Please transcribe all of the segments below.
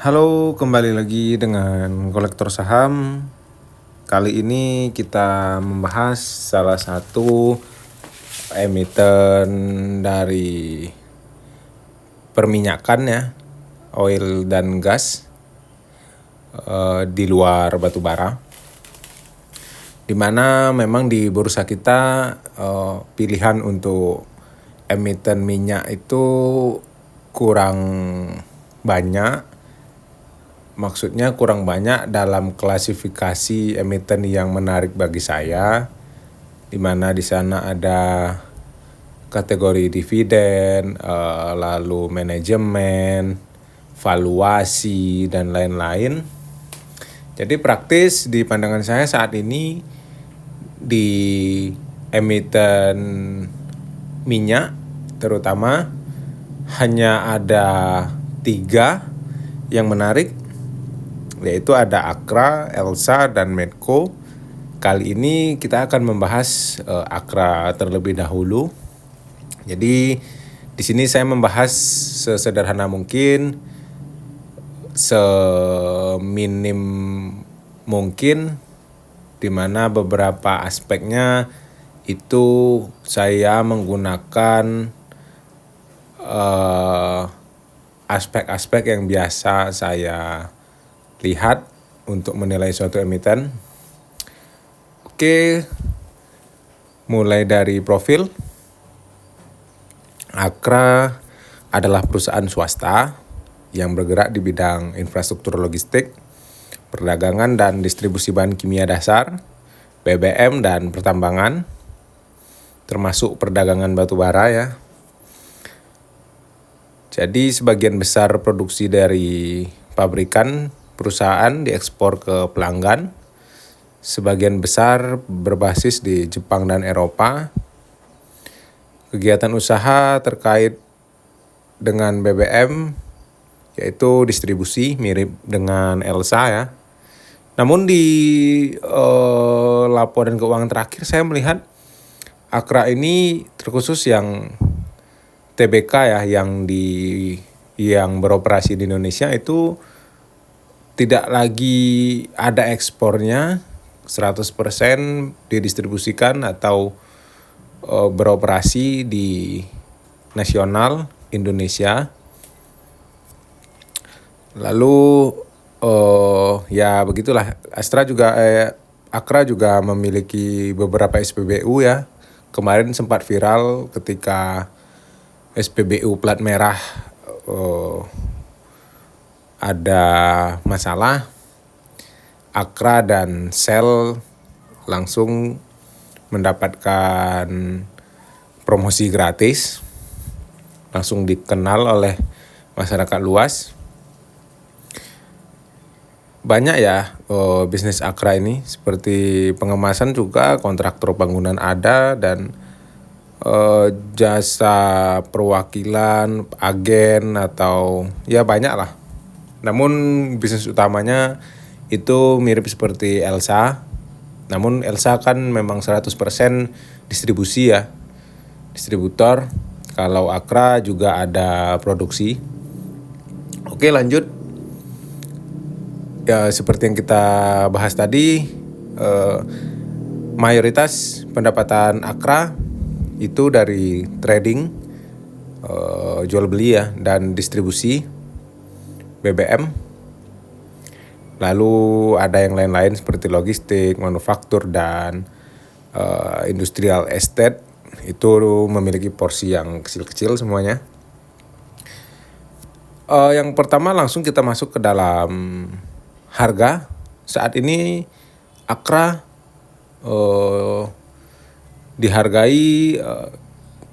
Halo, kembali lagi dengan Kolektor Saham. Kali ini kita membahas salah satu emiten dari perminyakan ya, oil dan gas di luar batu bara. Di mana memang di bursa kita pilihan untuk emiten minyak itu kurang banyak. Maksudnya kurang banyak dalam klasifikasi emiten yang menarik bagi saya, di mana di sana ada kategori dividen, lalu manajemen, valuasi dan lain-lain. Jadi praktis di pandangan saya saat ini di emiten minyak terutama hanya ada 3 yang menarik, yaitu ada Akra, Elsa, dan Medco. Kali ini kita akan membahas Akra terlebih dahulu. Jadi di sini saya membahas sesederhana mungkin, seminim mungkin, di mana beberapa aspeknya itu saya menggunakan aspek-aspek yang biasa saya lihat untuk menilai suatu emiten. Oke, mulai dari profil. Akra adalah perusahaan swasta yang bergerak di bidang infrastruktur logistik, perdagangan dan distribusi bahan kimia dasar, BBM dan pertambangan, termasuk perdagangan batu bara ya. Jadi sebagian besar produksi dari pabrikan perusahaan diekspor ke pelanggan, sebagian besar berbasis di Jepang dan Eropa. Kegiatan usaha terkait dengan BBM yaitu distribusi, mirip dengan Elsa ya. Namun di laporan keuangan terakhir saya melihat Akra ini terkhusus yang TBK ya, yang beroperasi di Indonesia itu tidak lagi ada ekspornya 100% didistribusikan atau beroperasi di nasional Indonesia. Lalu ya begitulah, Akra juga memiliki beberapa SPBU ya. Kemarin sempat viral ketika SPBU plat merah ada masalah, Akra dan Shell langsung mendapatkan promosi gratis, langsung dikenal oleh masyarakat luas. Banyak ya bisnis Akra ini, seperti pengemasan juga, kontraktor bangunan ada, dan jasa perwakilan, agen, atau ya banyak lah. Namun bisnis utamanya itu mirip seperti Elsa. Namun Elsa kan memang 100% distribusi ya, distributor. Kalau Akra juga ada produksi. Oke, lanjut. Ya seperti yang kita bahas tadi, mayoritas pendapatan Akra itu dari trading, jual beli ya, dan distribusi BBM. Lalu ada yang lain-lain seperti logistik, manufaktur, dan industrial estate. Itu memiliki porsi yang kecil-kecil semuanya. Yang pertama langsung kita masuk ke dalam harga. Saat ini Akra dihargai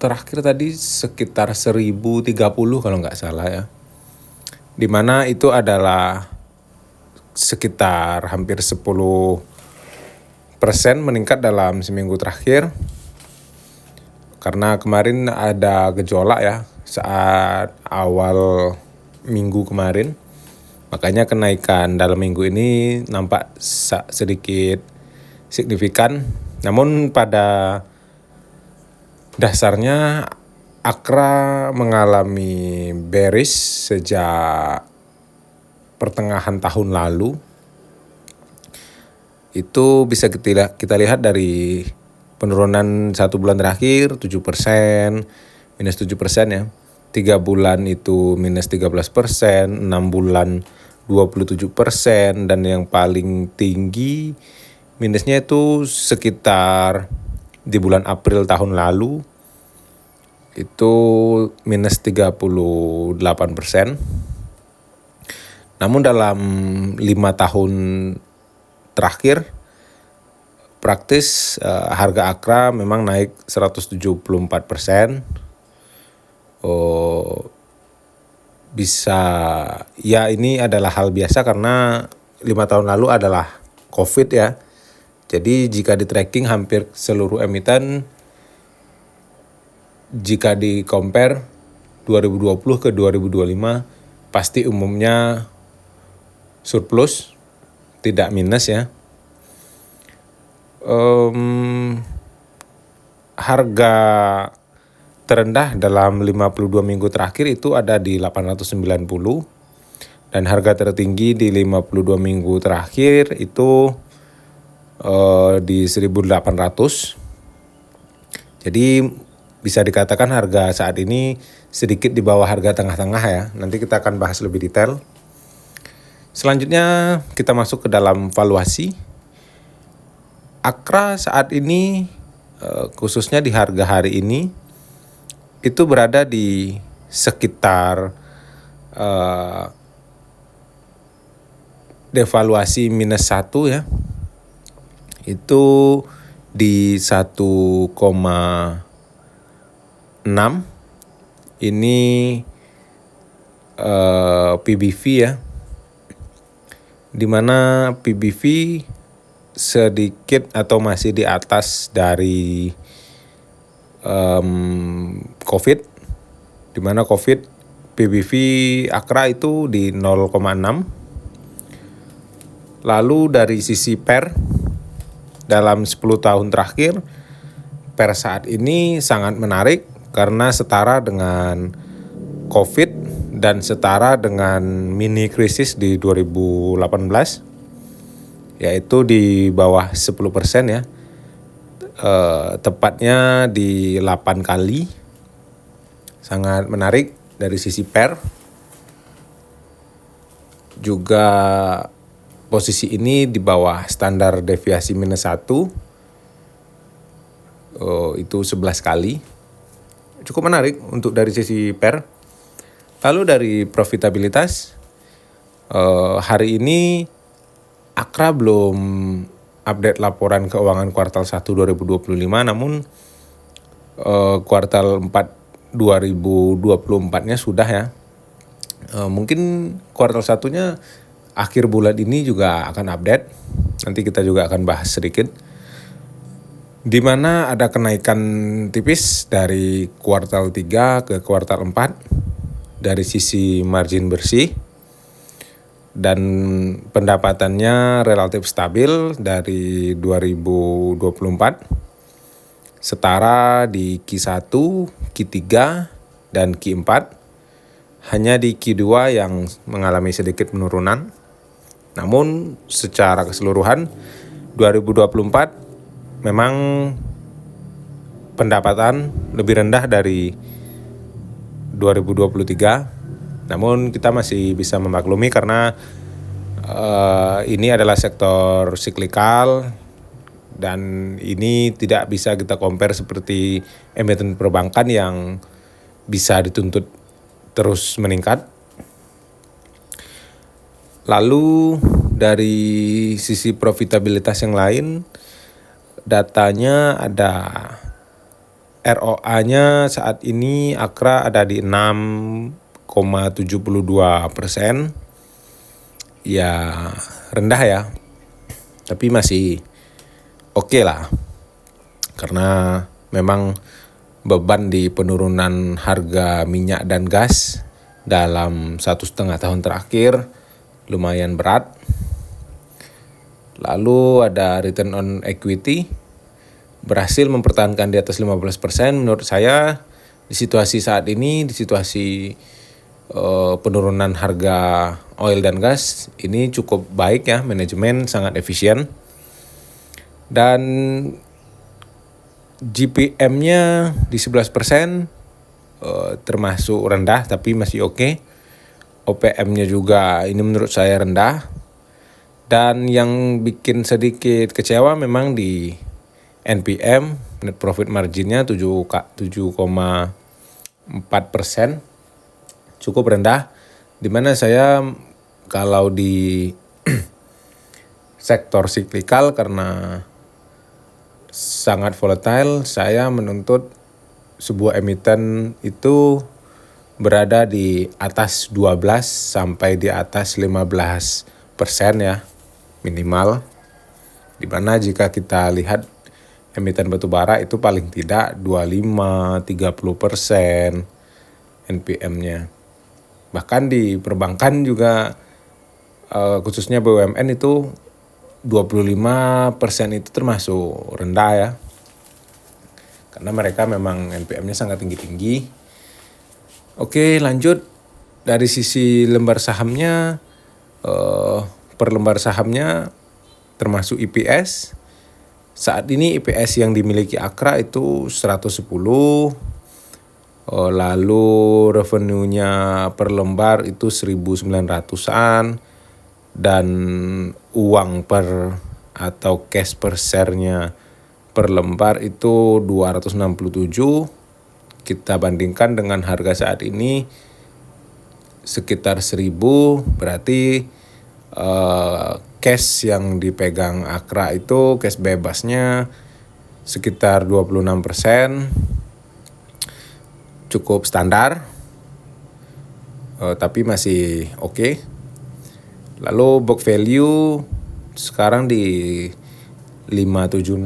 terakhir tadi sekitar 1030 kalau nggak salah ya. Dimana itu adalah sekitar hampir 10% meningkat dalam seminggu terakhir. Karena kemarin ada gejolak ya saat awal minggu kemarin. Makanya kenaikan dalam minggu ini nampak sedikit signifikan. Namun pada dasarnya Akra mengalami bearish sejak pertengahan tahun lalu, itu bisa kita lihat dari penurunan 1 bulan terakhir 7%, minus 7% ya. 3 bulan itu minus 13%, 6 bulan 27%, dan yang paling tinggi minusnya itu sekitar di bulan April tahun lalu itu minus 38%. Namun dalam 5 tahun terakhir praktis harga Akra memang naik 174%. Bisa ya, ini adalah hal biasa karena 5 tahun lalu adalah COVID ya. Jadi jika di tracking hampir seluruh emiten, jika di compare 2020 ke 2025 pasti umumnya surplus, tidak minus ya. Harga terendah dalam 52 minggu terakhir itu ada di 890, dan harga tertinggi di 52 minggu terakhir itu di 1800. Jadi bisa dikatakan harga saat ini sedikit di bawah harga tengah-tengah ya. Nanti kita akan bahas lebih detail. Selanjutnya kita masuk ke dalam valuasi. Akra saat ini khususnya di harga hari ini itu berada di sekitar devaluasi minus 1 ya. Itu di 1,6. Ini PBV ya, dimana PBV sedikit atau masih di atas dari COVID, dimana COVID PBV Akra itu di 0,6. Lalu dari sisi PER dalam 10 tahun terakhir, PER saat ini sangat menarik karena setara dengan COVID dan setara dengan mini krisis di 2018, yaitu di bawah 10% ya. Tepatnya di 8 kali. Sangat menarik dari sisi PER. Juga posisi ini di bawah standar deviasi minus 1. Itu 11 kali. Cukup menarik untuk dari sisi PER. Lalu dari profitabilitas, hari ini Akra belum update laporan keuangan kuartal 1 2025, namun kuartal 4 2024-nya sudah ya. Mungkin kuartal 1-nya akhir bulan ini juga akan update. Nanti kita juga akan bahas sedikit. Di mana ada kenaikan tipis dari kuartal 3 ke kuartal 4 dari sisi margin bersih. Dan pendapatannya relatif stabil dari 2024, setara di Q1, Q3, dan Q4. Hanya di Q2 yang mengalami sedikit penurunan. Namun secara keseluruhan 2024 memang pendapatan lebih rendah dari 2023. Namun kita masih bisa memaklumi karena ini adalah sektor siklikal dan ini tidak bisa kita compare seperti emiten perbankan yang bisa dituntut terus meningkat. Lalu dari sisi profitabilitas yang lain, datanya ada ROA-nya saat ini Akra ada di 6,72%. Ya rendah ya, tapi masih oke lah. Karena memang beban di penurunan harga minyak dan gas dalam 1,5 tahun terakhir lumayan berat. Lalu ada return on equity, berhasil mempertahankan di atas 15%. Menurut saya di situasi saat ini, di situasi penurunan harga oil dan gas ini cukup baik ya, manajemen sangat efisien. Dan GPM-nya di 11%, termasuk rendah tapi masih oke. OPM-nya juga ini menurut saya rendah. Dan yang bikin sedikit kecewa memang di NPM, net profit marginnya 7,4%, cukup rendah. Dimana saya kalau di sektor siklikal karena sangat volatile, saya menuntut sebuah emiten itu berada di atas 12 sampai di atas 15% ya minimal. Dimana jika kita lihat emiten batubara itu paling tidak 25-30% NPM-nya. Bahkan di perbankan juga khususnya BUMN itu 25% itu termasuk rendah ya. Karena mereka memang NPM-nya sangat tinggi-tinggi. Oke, lanjut. Dari sisi lembar sahamnya, per lembar sahamnya termasuk IPS. Saat ini IPS yang dimiliki Akra itu 110. Lalu revenue-nya per lembar itu 1.900-an. Dan uang per atau cash per share-nya per lembar itu 267. Kita bandingkan dengan harga saat ini sekitar 1.000, berarti cash yang dipegang Akra itu cash bebasnya sekitar 26%, cukup standar, tapi masih oke. Lalu book value sekarang di 576,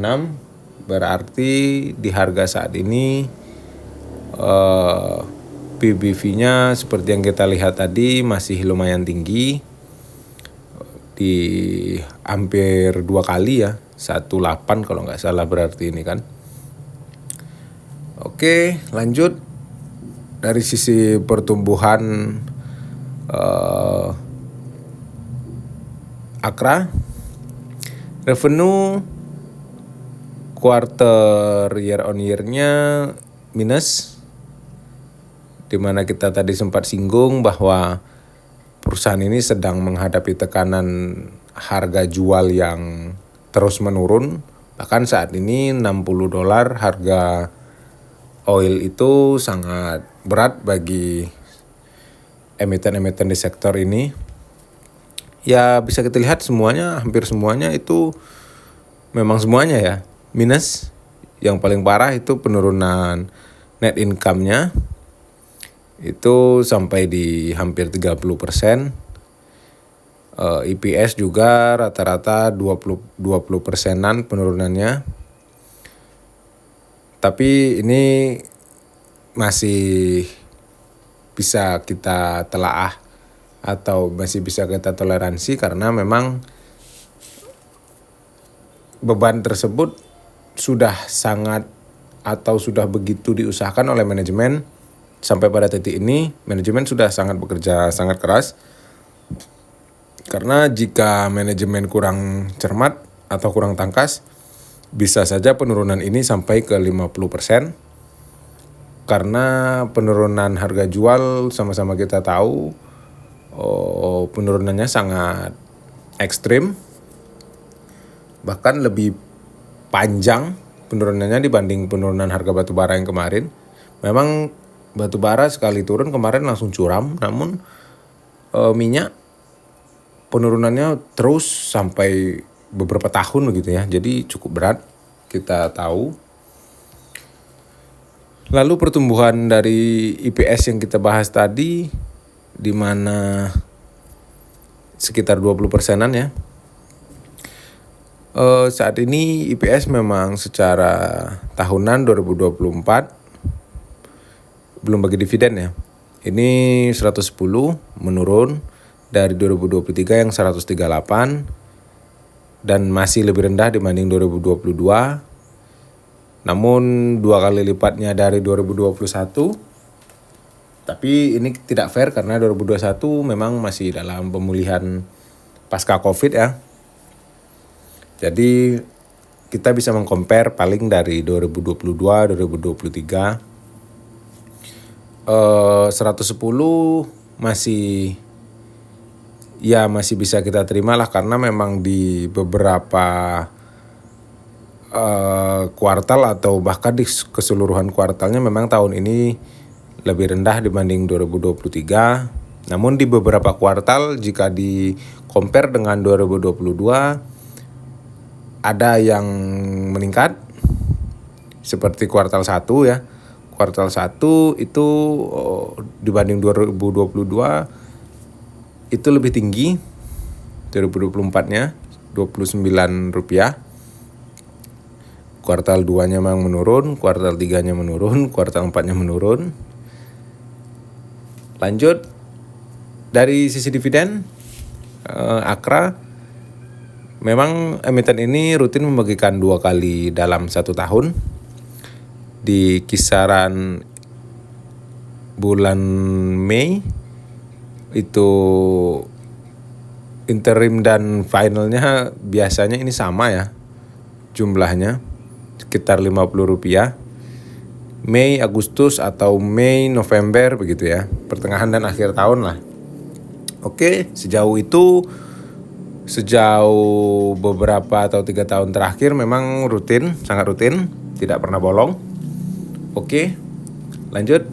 berarti di harga saat ini PBV-nya seperti yang kita lihat tadi masih lumayan tinggi, di hampir 2 kali ya, 18 kalau nggak salah berarti ini kan. Oke, lanjut. Dari sisi pertumbuhan Akra, revenue quarter year on year-nya minus, dimana kita tadi sempat singgung bahwa perusahaan ini sedang menghadapi tekanan harga jual yang terus menurun. Bahkan saat ini $60 harga oil itu sangat berat bagi emiten-emiten di sektor ini. Ya bisa kita lihat semuanya, hampir semuanya itu memang semuanya ya minus. Yang paling parah itu penurunan net income-nya itu sampai di hampir 30%. EPS juga rata-rata 20%-an penurunannya. Tapi ini masih bisa kita telaah atau masih bisa kita toleransi karena memang beban tersebut sudah sangat atau sudah begitu diusahakan oleh manajemen. Sampai pada titik ini manajemen sudah sangat bekerja sangat keras. Karena jika manajemen kurang cermat atau kurang tangkas, bisa saja penurunan ini sampai ke 50%. Karena penurunan harga jual sama-sama kita tahu penurunannya sangat ekstrim. Bahkan lebih panjang penurunannya dibanding penurunan harga batubara yang kemarin. Memang batubara sekali turun kemarin langsung curam, namun minyak penurunannya terus sampai beberapa tahun begitu ya. Jadi cukup berat, kita tahu. Lalu pertumbuhan dari IPS yang kita bahas tadi, di mana sekitar 20%-an ya. Saat ini IPS memang secara tahunan 2024 belum bagi dividen ya. Ini 110 menurun dari 2023 yang 138 dan masih lebih rendah dibanding 2022. Namun 2 kali lipatnya dari 2021. Tapi ini tidak fair karena 2021 memang masih dalam pemulihan pasca Covid ya. Jadi kita bisa meng-compare paling dari 2022, 2023. 110 masih bisa kita terima lah karena memang di beberapa kuartal atau bahkan di keseluruhan kuartalnya memang tahun ini lebih rendah dibanding 2023. Namun di beberapa kuartal jika di compare dengan 2022 ada yang meningkat seperti kuartal 1 ya. Kuartal 1 itu dibanding 2022 itu lebih tinggi. 2024-nya Rp29. Kuartal 2-nya memang menurun, kuartal 3-nya menurun, kuartal 4-nya menurun. Lanjut dari sisi dividen, Akra memang emiten ini rutin membagikan 2 kali dalam 1 tahun. Di kisaran bulan Mei itu interim dan finalnya biasanya ini sama ya jumlahnya sekitar Rp50. Mei, Agustus atau Mei, November begitu ya, pertengahan dan akhir tahun lah. Oke, sejauh beberapa atau 3 tahun terakhir memang rutin, sangat rutin, tidak pernah bolong. Oke, lanjut.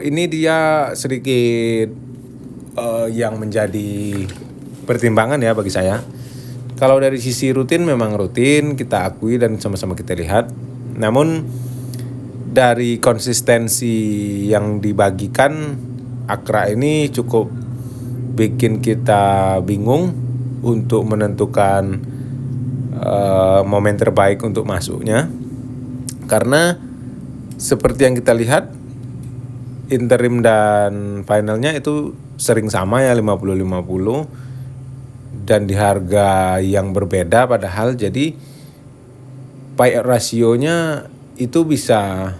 Ini dia sedikit yang menjadi pertimbangan ya bagi saya. Kalau dari sisi rutin memang rutin, kita akui dan sama-sama kita lihat. Namun dari konsistensi yang dibagikan, Akra ini cukup bikin kita bingung untuk menentukan momen terbaik untuk masuknya. Karena seperti yang kita lihat, interim dan finalnya itu sering sama ya 50-50 dan di harga yang berbeda padahal, jadi payout rasionya itu bisa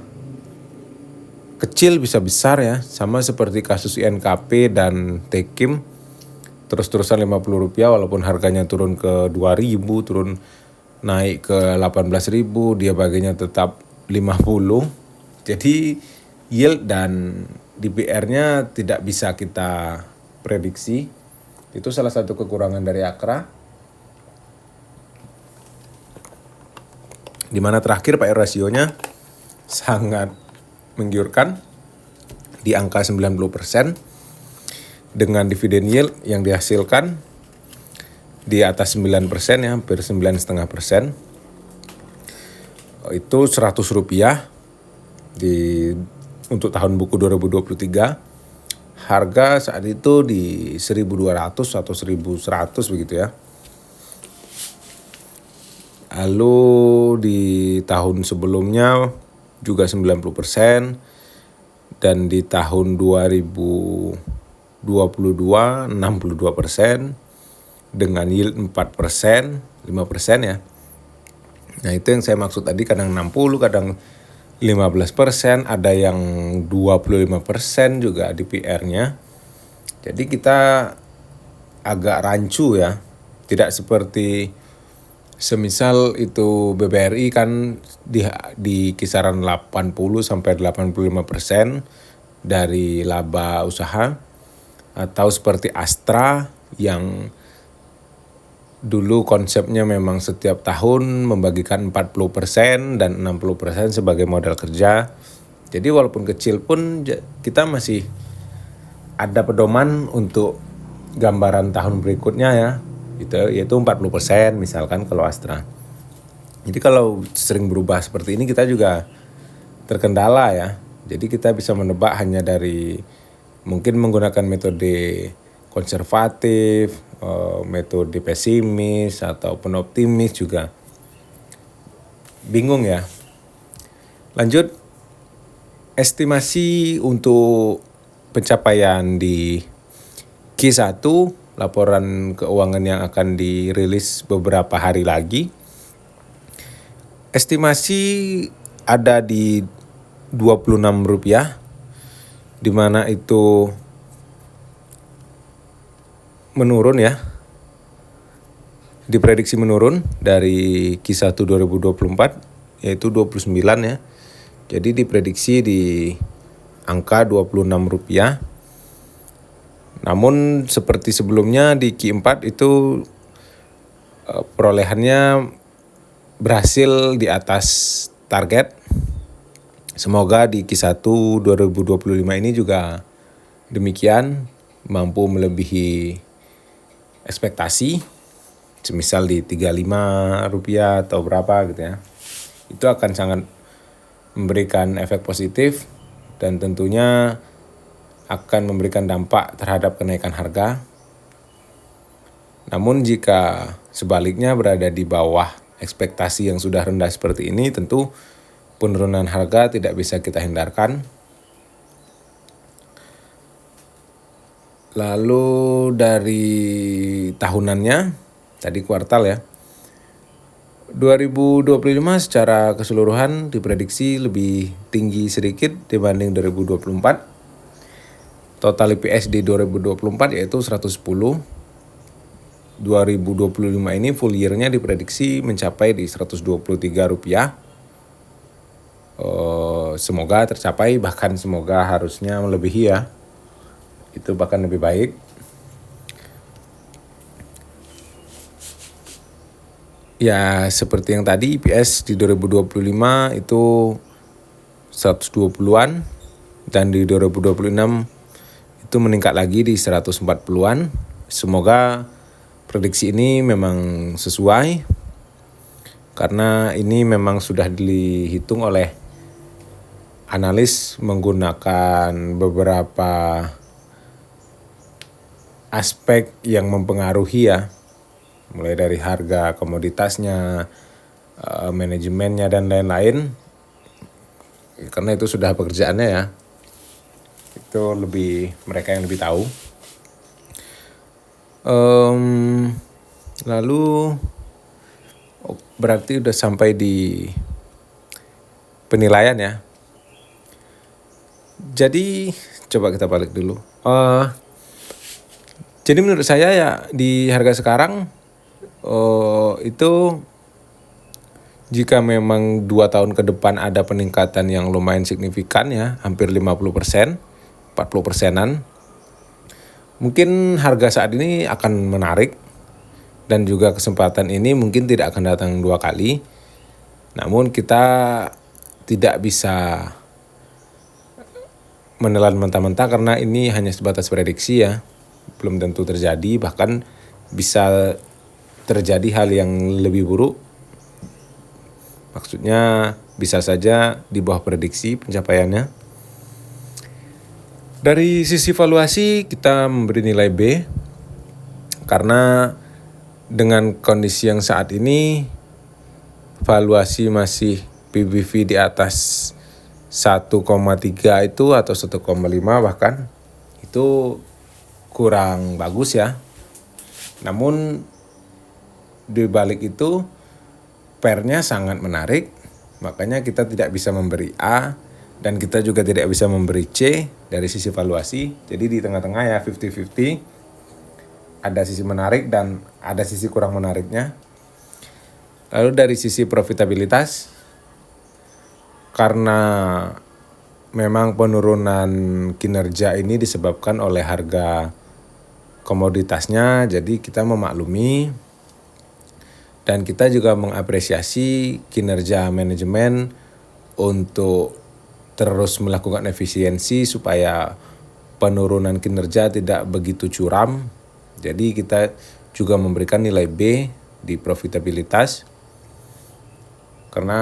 kecil bisa besar ya, sama seperti kasus INKP dan Tekim, terus-terusan Rp50 walaupun harganya turun ke 2.000, turun naik ke 18.000, dia baginya tetap 50. Jadi yield dan DPR-nya tidak bisa kita prediksi. Itu salah satu kekurangan dari Akra. Di mana terakhir payout rasionya sangat menggiurkan di angka 90% dengan dividen yield yang dihasilkan di atas 9% ya, hampir 9,5%. Itu Rp100 untuk tahun buku 2023. Harga saat itu di 1.200 atau 1.100 begitu ya. Lalu di tahun sebelumnya juga 90% dan di tahun 2022 62% dengan yield 4%, 5% ya. Nah, itu yang saya maksud tadi, kadang 60, kadang 15%, ada yang 25% juga DPR-nya. Jadi kita agak rancu ya. Tidak seperti semisal itu BBRI kan di kisaran 80 sampai 85% dari laba usaha, atau seperti Astra yang dulu konsepnya memang setiap tahun membagikan 40% dan 60% sebagai modal kerja. Jadi walaupun kecil pun kita masih ada pedoman untuk gambaran tahun berikutnya ya. Itu yaitu 40% misalkan kalau Astra. Jadi kalau sering berubah seperti ini kita juga terkendala ya. Jadi kita bisa menebak hanya dari mungkin menggunakan metode konservatif, metode pesimis ataupun optimis juga. Bingung ya. Lanjut, estimasi untuk pencapaian di Q1, laporan keuangan yang akan dirilis beberapa hari lagi. Estimasi ada di Rp26 di mana itu menurun ya, diprediksi menurun dari Q1 2024 yaitu 29 ya. Jadi diprediksi di angka Rp26. Namun seperti sebelumnya di Q4 itu perolehannya berhasil di atas target. Semoga di Q1 2025 ini juga demikian, mampu melebihi ekspektasi, semisal di Rp35 atau berapa gitu ya. Itu akan sangat memberikan efek positif dan tentunya akan memberikan dampak terhadap kenaikan harga. Namun jika sebaliknya berada di bawah ekspektasi yang sudah rendah seperti ini, tentu penurunan harga tidak bisa kita hindarkan. Lalu dari tahunannya, tadi kuartal ya, 2025 secara keseluruhan diprediksi lebih tinggi sedikit dibanding 2024. Total EPS di 2024 yaitu 110. 2025 ini full year-nya diprediksi mencapai di Rp123. Semoga tercapai, bahkan semoga harusnya melebihi ya. Itu bahkan lebih baik. Ya seperti yang tadi, EPS di 2025 itu 120-an dan di 2026 itu meningkat lagi di 140-an. Semoga prediksi ini memang sesuai karena ini memang sudah dihitung oleh analis menggunakan beberapa aspek yang mempengaruhi ya, mulai dari harga komoditasnya, manajemennya dan lain-lain. Karena itu sudah pekerjaannya ya, itu lebih mereka yang lebih tahu. Lalu berarti udah sampai di penilaian ya. Jadi coba kita balik dulu. Jadi menurut saya ya di harga sekarang itu jika memang 2 tahun ke depan ada peningkatan yang lumayan signifikan ya, hampir 50%, 40%-an. Mungkin harga saat ini akan menarik dan juga kesempatan ini mungkin tidak akan datang 2 kali. Namun kita tidak bisa menelan mentah-mentah karena ini hanya sebatas prediksi ya. Belum tentu terjadi, bahkan bisa terjadi hal yang lebih buruk. Maksudnya bisa saja di bawah prediksi pencapaiannya. Dari sisi valuasi kita memberi nilai B karena dengan kondisi yang saat ini valuasi masih PBV di atas 1,3 itu atau 1,5 bahkan itu kurang bagus ya. Namun di balik itu pairnya sangat menarik, makanya kita tidak bisa memberi A dan kita juga tidak bisa memberi C dari sisi valuasi. Jadi di tengah-tengah ya, 50-50. Ada sisi menarik dan ada sisi kurang menariknya. Lalu dari sisi profitabilitas, karena memang penurunan kinerja ini disebabkan oleh harga komoditasnya, jadi kita memaklumi dan kita juga mengapresiasi kinerja manajemen untuk terus melakukan efisiensi supaya penurunan kinerja tidak begitu curam. Jadi kita juga memberikan nilai B di profitabilitas karena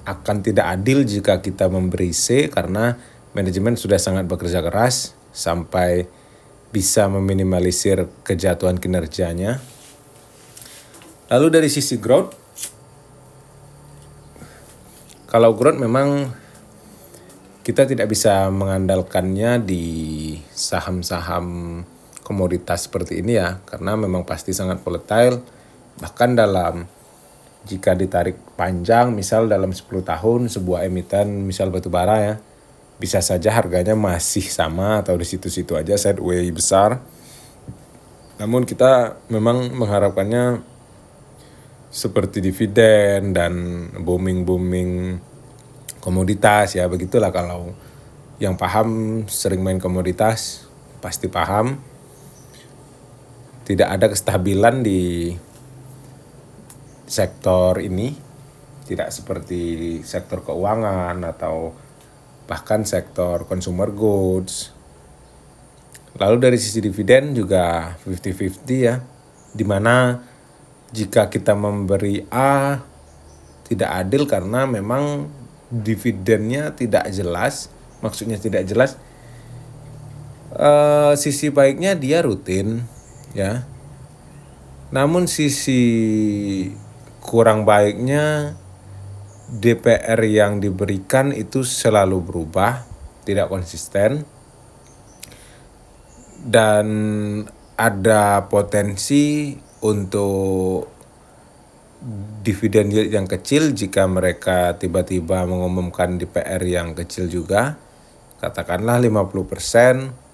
akan tidak adil jika kita memberi C karena manajemen sudah sangat bekerja keras sampai bisa meminimalisir kejatuhan kinerjanya. Lalu dari sisi growth, kalau growth memang kita tidak bisa mengandalkannya di saham-saham komoditas seperti ini ya, karena memang pasti sangat volatile. Bahkan jika ditarik panjang, misal dalam 10 tahun sebuah emiten misal batubara ya, bisa saja harganya masih sama atau di situ-situ aja sideway besar. Namun kita memang mengharapkannya seperti dividen dan booming komoditas ya, begitulah. Kalau yang paham sering main komoditas pasti paham. Tidak ada kestabilan di sektor ini, tidak seperti sektor keuangan atau bahkan sektor consumer goods. Lalu dari sisi dividen juga 50-50 ya, dimana jika kita memberi A tidak adil karena memang dividennya tidak jelas. Maksudnya tidak jelas, sisi baiknya dia rutin ya, namun sisi kurang baiknya DPR yang diberikan itu selalu berubah, tidak konsisten, dan ada potensi untuk dividen yield yang kecil jika mereka tiba-tiba mengumumkan DPR yang kecil juga, katakanlah 50%.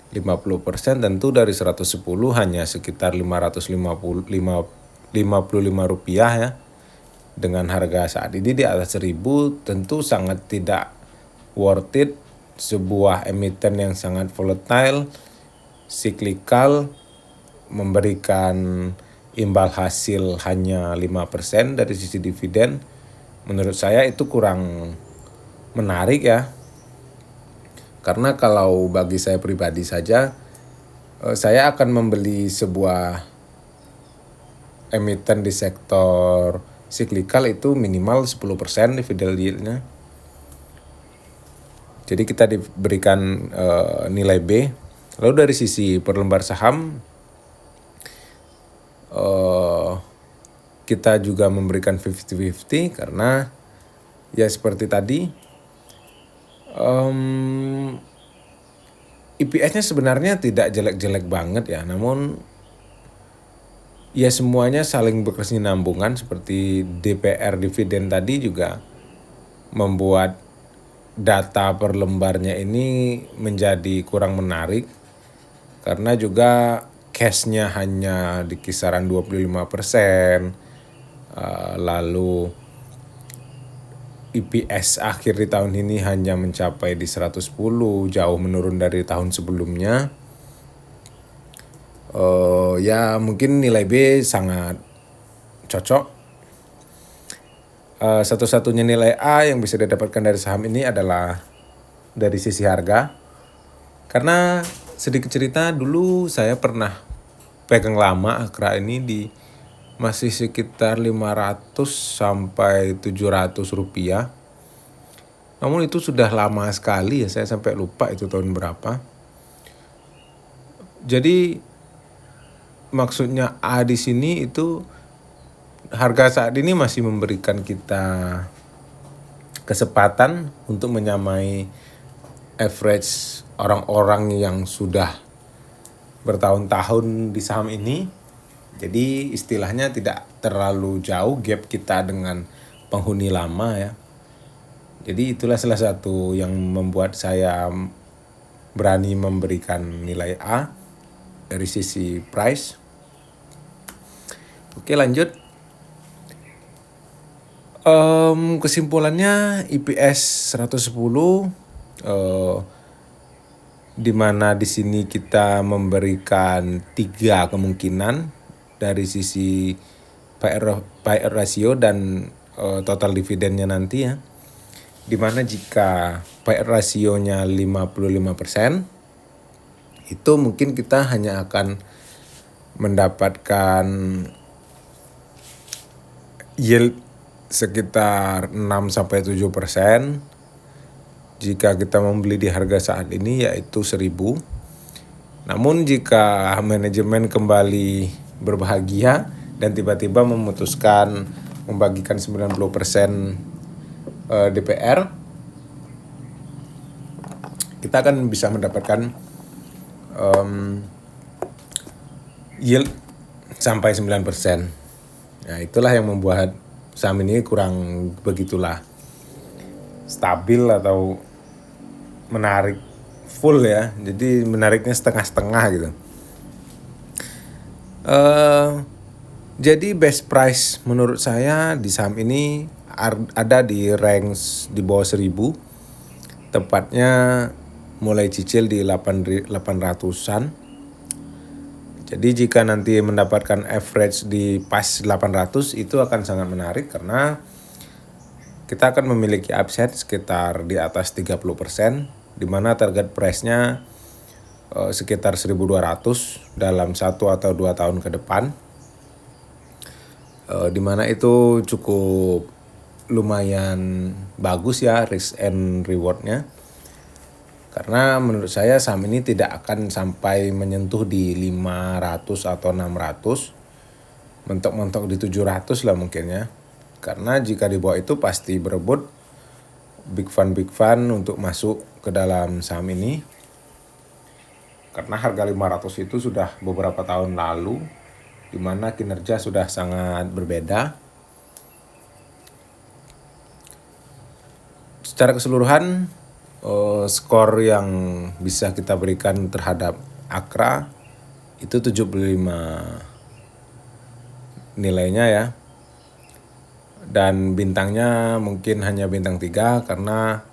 50% tentu dari 110 hanya sekitar 555 rupiah ya. Dengan harga saat ini di atas 1000 tentu sangat tidak worth it. Sebuah emiten yang sangat volatile, cyclical, memberikan imbal hasil hanya 5% dari sisi dividen. Menurut saya itu kurang menarik ya. Karena kalau bagi saya pribadi saja, saya akan membeli sebuah emiten di sektor cyclical itu minimal 10% dividen yieldnya. Jadi kita diberikan nilai B. Lalu dari sisi per lembar saham, kita juga memberikan 50-50 karena ya seperti tadi, EPS-nya sebenarnya tidak jelek-jelek banget ya, namun ya semuanya saling berkesinambungan. Seperti DPR dividen tadi juga membuat data per lembarnya ini menjadi kurang menarik karena juga cash-nya hanya di kisaran 25%, lalu EPS akhir di tahun ini hanya mencapai di 110, jauh menurun dari tahun sebelumnya. Ya mungkin nilai B sangat cocok. Satu-satunya nilai A yang bisa didapatkan dari saham ini adalah dari sisi harga. Karena sedikit cerita, dulu saya pernah pegang lama Akra ini di masih sekitar 500 sampai 700 rupiah. Namun itu sudah lama sekali ya, saya sampai lupa itu tahun berapa. Jadi maksudnya A di sini itu harga saat ini masih memberikan kita kesempatan untuk menyamai average orang-orang yang sudah bertahun-tahun di saham ini. Jadi istilahnya tidak terlalu jauh gap kita dengan penghuni lama ya. Jadi itulah salah satu yang membuat saya berani memberikan nilai A dari sisi price. Oke, lanjut. Kesimpulannya EPS 110, di mana di sini kita memberikan 3 kemungkinan dari sisi PER ratio dan total dividennya nanti ya. Di mana jika PER rasionya 55%, itu mungkin kita hanya akan mendapatkan yield sekitar 6-7%. Jika kita membeli di harga saat ini yaitu 1000. Namun jika manajemen kembali berbahagia dan tiba-tiba memutuskan membagikan 90% DPR, kita akan bisa mendapatkan yield sampai 9%. Nah, itulah yang membuat saham ini kurang begitulah stabil atau menarik full ya, jadi menariknya setengah-setengah gitu. Jadi best price menurut saya di saham ini ada di range di bawah 1000, tepatnya mulai cicil di 800-an. Jadi jika nanti mendapatkan average di pas 800 itu akan sangat menarik karena kita akan memiliki upside sekitar di atas 30%, di mana target price-nya sekitar 1200 dalam 1 atau 2 tahun ke depan. Di mana itu cukup lumayan bagus ya risk and reward-nya. Karena menurut saya saham ini tidak akan sampai menyentuh di 500 atau 600. Mentok-mentok di 700 lah mungkin ya. Karena jika di bawah itu pasti berebut big fund untuk masuk ke dalam saham ini. Karena harga 500 itu sudah beberapa tahun lalu, di mana kinerja sudah sangat berbeda. Secara keseluruhan, skor yang bisa kita berikan terhadap Akra itu 75 nilainya ya. Dan bintangnya mungkin hanya bintang 3 karena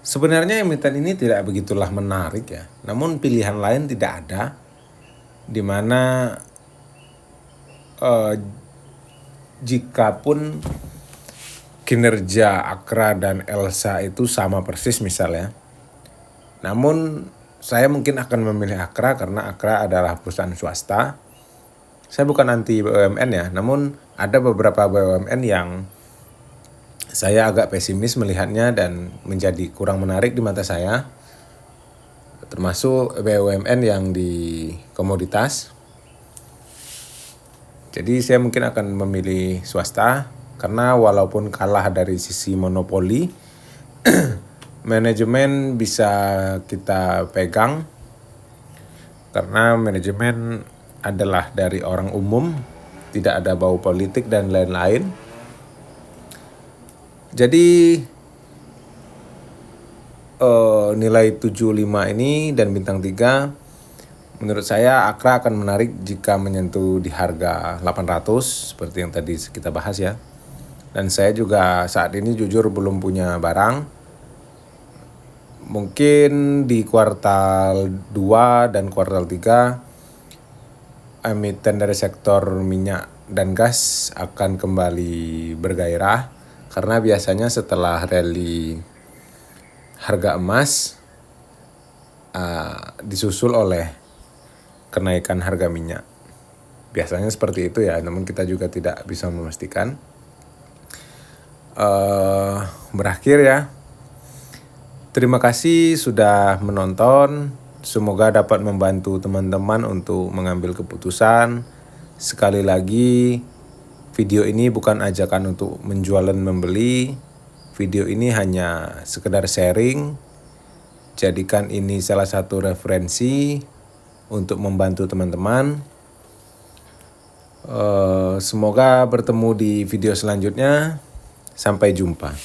sebenarnya emiten ini tidak begitulah menarik ya. Namun pilihan lain tidak ada, di mana jikapun kinerja Akra dan Elsa itu sama persis misalnya, namun saya mungkin akan memilih Akra karena Akra adalah perusahaan swasta. Saya bukan anti BUMN ya, namun ada beberapa BUMN yang saya agak pesimis melihatnya dan menjadi kurang menarik di mata saya, termasuk BUMN yang di komoditas. Jadi saya mungkin akan memilih swasta karena walaupun kalah dari sisi monopoli, manajemen bisa kita pegang karena manajemen adalah dari orang umum, tidak ada bau politik dan lain-lain. Jadi nilai 75 ini dan bintang 3 menurut saya Akra akan menarik jika menyentuh di harga 800 seperti yang tadi kita bahas ya. Dan saya juga saat ini jujur belum punya barang. Mungkin di kuartal 2 dan kuartal 3 emiten dari sektor minyak dan gas akan kembali bergairah. Karena biasanya setelah rally harga emas disusul oleh kenaikan harga minyak. Biasanya seperti itu ya, namun kita juga tidak bisa memastikan. Berakhir ya. Terima kasih sudah menonton. Semoga dapat membantu teman-teman untuk mengambil keputusan. Sekali lagi, video ini bukan ajakan untuk menjual dan membeli. Video ini hanya sekedar sharing. Jadikan ini salah satu referensi untuk membantu teman-teman. Semoga bertemu di video selanjutnya. Sampai jumpa.